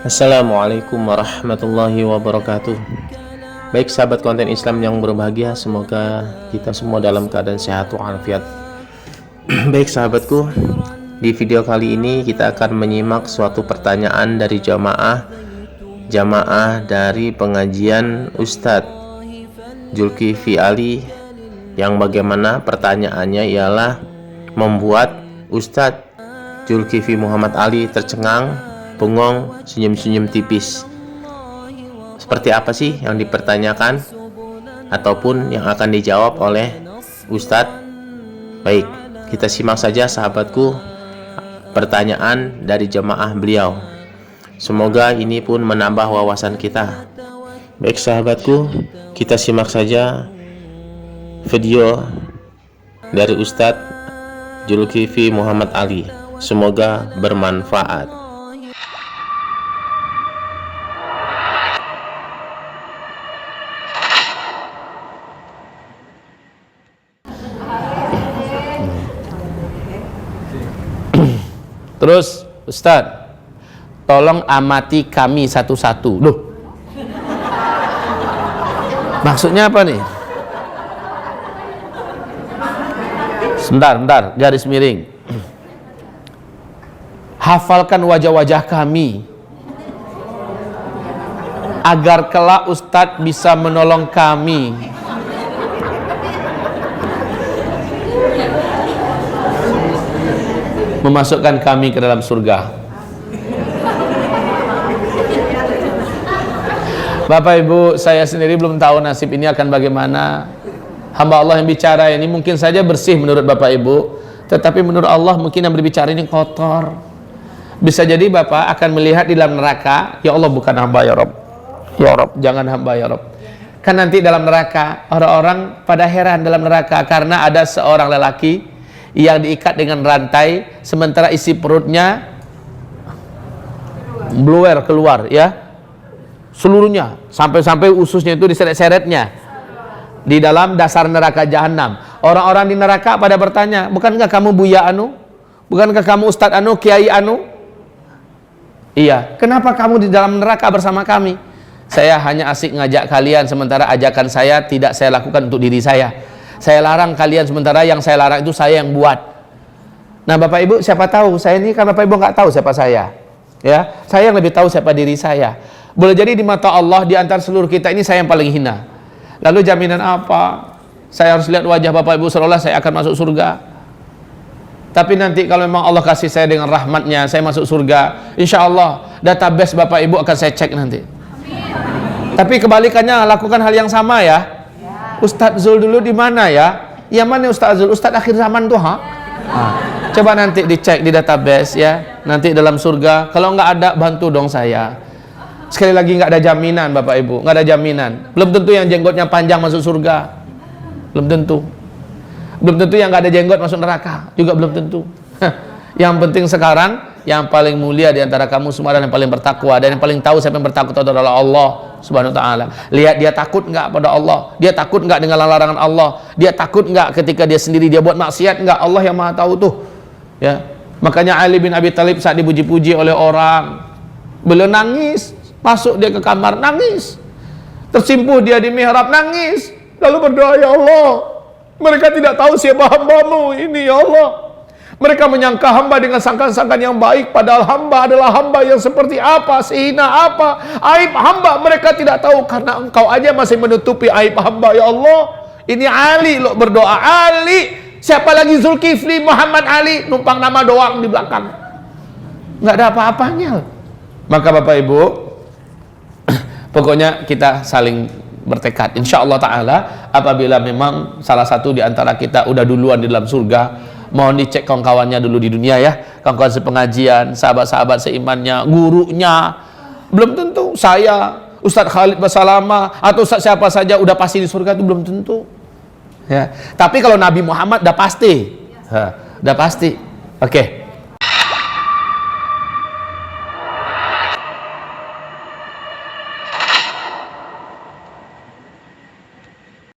Assalamualaikum warahmatullahi wabarakatuh. Baik sahabat konten Islam yang berbahagia, semoga kita semua dalam keadaan sehat walafiat. Baik sahabatku, di video kali ini kita akan menyimak suatu pertanyaan dari jamaah dari pengajian Ustadz Zulkifli Ali, yang bagaimana pertanyaannya ialah membuat Ustadz Zulkifli Muhammad Ali tercengang, bengong, senyum-senyum tipis. Seperti apa sih yang dipertanyakan ataupun yang akan dijawab oleh Ustadz? Baik, kita simak saja sahabatku pertanyaan dari jemaah beliau. Semoga ini pun menambah wawasan kita. Baik sahabatku, kita simak saja video dari Ustadz Zulkifli Muhammad Ali. Semoga bermanfaat. Terus, Ustadz, tolong amati kami satu-satu. Loh, maksudnya apa nih? Bentar, garis miring. Hafalkan wajah-wajah kami, agar kelak Ustadz bisa menolong kami. Memasukkan kami ke dalam surga. Bapak Ibu, saya sendiri belum tahu nasib ini akan bagaimana. Hamba Allah yang bicara ini mungkin saja bersih menurut Bapak Ibu, tetapi menurut Allah mungkin yang berbicara ini kotor. Bisa jadi Bapak akan melihat di dalam neraka, ya Allah bukan hamba ya Rob, ya Rob jangan hamba ya Rob. Kan nanti dalam neraka orang-orang pada heran dalam neraka karena ada seorang lelaki yang diikat dengan rantai, sementara isi perutnya bluer keluar, ya, seluruhnya, sampai ususnya itu diseret-seretnya di dalam dasar neraka jahanam. Orang-orang di neraka pada bertanya, bukankah kamu Buya Anu? Bukankah kamu Ustadz Anu, Kiai Anu? Iya. Kenapa kamu di dalam neraka bersama kami? Saya hanya asik ngajak kalian, sementara ajakan saya tidak saya lakukan untuk diri saya. Saya larang kalian, sementara yang saya larang itu saya yang buat. Nah Bapak Ibu, siapa tahu saya ini kan Bapak Ibu nggak tahu siapa saya, ya, saya yang lebih tahu siapa diri saya. Boleh jadi di mata Allah, di antara seluruh kita ini saya yang paling hina. Lalu jaminan apa? Saya harus lihat wajah Bapak Ibu seolah saya akan masuk surga. Tapi nanti kalau memang Allah kasih saya dengan rahmatnya, saya masuk surga, insya Allah database Bapak Ibu akan saya cek nanti. Tapi kebalikannya, lakukan hal yang sama ya. Ustadz Zul dulu di mana ya? Yang mana Ustadz Zul? Ustadz akhir zaman tuh, ha? Nah, coba nanti dicek di database ya. Nanti dalam surga, kalau nggak ada bantu dong saya. Sekali lagi nggak ada jaminan Bapak Ibu, nggak ada jaminan. Belum tentu yang jenggotnya panjang masuk surga, belum tentu. Belum tentu yang nggak ada jenggot masuk neraka, juga belum tentu. Yang penting sekarang, yang paling mulia di antara kamu semua dan yang paling bertakwa dan yang paling tahu siapa yang bertakwa adalah Allah Subhanahu wa ta'ala. Lihat dia takut nggak pada Allah, dia takut nggak dengan larangan Allah, dia takut nggak ketika dia sendiri dia buat maksiat nggak, Allah yang maha tahu tuh, ya. Makanya Ali bin Abi Thalib saat dipuji-puji oleh orang, beliau nangis, masuk dia ke kamar nangis, tersimpuh dia di mihrab nangis, lalu berdoa, ya Allah, mereka tidak tahu siapa hambamu ini ya Allah. Mereka menyangka hamba dengan sangkaan-sangkaan yang baik, padahal hamba adalah hamba yang seperti apa, sehina apa, aib hamba mereka tidak tahu, karena engkau aja masih menutupi aib hamba ya Allah. Ini Ali loh berdoa, Ali, siapa lagi Zulkifli Muhammad Ali, numpang nama doang di belakang, nggak ada apa-apanya. Maka Bapak Ibu, pokoknya kita saling bertekad, insya Allah Ta'ala, apabila memang salah satu di antara kita udah duluan di dalam surga, mohon dicek kawan-kawannya dulu di dunia ya, kawan-kawan sepengajian, sahabat-sahabat seimannya, gurunya. Belum tentu saya, Ustadz Khalid Basalama atau Ustadz siapa saja udah pasti di surga, itu belum tentu ya. Tapi kalau Nabi Muhammad udah pasti, udah pasti. Oke.